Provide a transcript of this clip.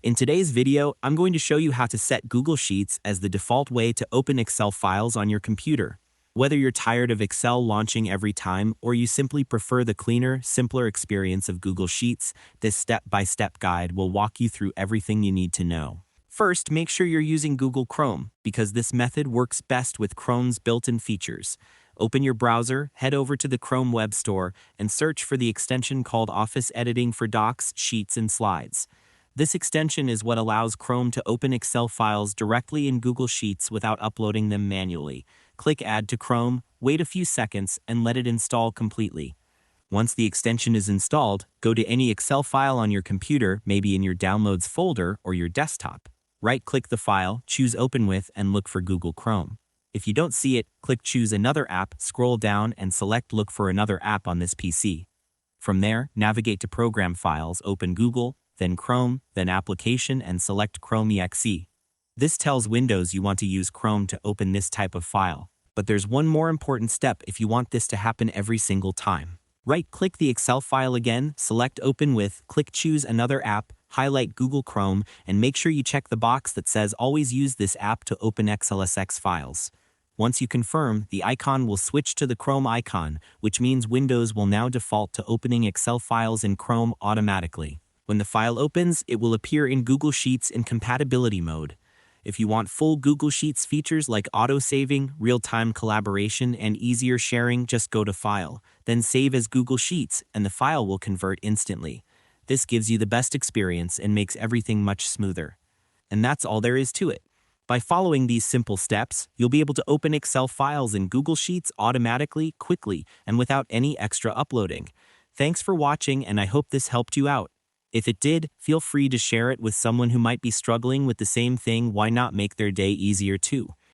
In today's video, I'm going to show you how to set Google Sheets as the default way to open Excel files on your computer. Whether you're tired of Excel launching every time or you simply prefer the cleaner, simpler experience of Google Sheets, this step-by-step guide will walk you through everything you need to know. First, make sure you're using Google Chrome, because this method works best with Chrome's built-in features. Open your browser, head over to the Chrome Web Store, and search for the extension called Office Editing for Docs, Sheets, and Slides. This extension is what allows Chrome to open Excel files directly in Google Sheets without uploading them manually. Click Add to Chrome, wait a few seconds, and let it install completely. Once the extension is installed, go to any Excel file on your computer, maybe in your Downloads folder or your desktop. Right-click the file, choose Open With, and look for Google Chrome. If you don't see it, click Choose Another App, scroll down, and select Look for another app on this PC. From there, navigate to Program Files, open Google, then Chrome, then Application, and select Chrome EXE. This tells Windows you want to use Chrome to open this type of file. But there's one more important step if you want this to happen every single time. Right-click the Excel file again, select Open With, click Choose Another App, highlight Google Chrome, and make sure you check the box that says Always use this app to open XLSX files. Once you confirm, the icon will switch to the Chrome icon, which means Windows will now default to opening Excel files in Chrome automatically. When the file opens, it will appear in Google Sheets in compatibility mode. If you want full Google Sheets features like auto-saving, real-time collaboration, and easier sharing, just go to File, then Save as Google Sheets, and the file will convert instantly. This gives you the best experience and makes everything much smoother. And that's all there is to it. By following these simple steps, you'll be able to open Excel files in Google Sheets automatically, quickly, and without any extra uploading. Thanks for watching, and I hope this helped you out. If it did, feel free to share it with someone who might be struggling with the same thing. Why not make their day easier too?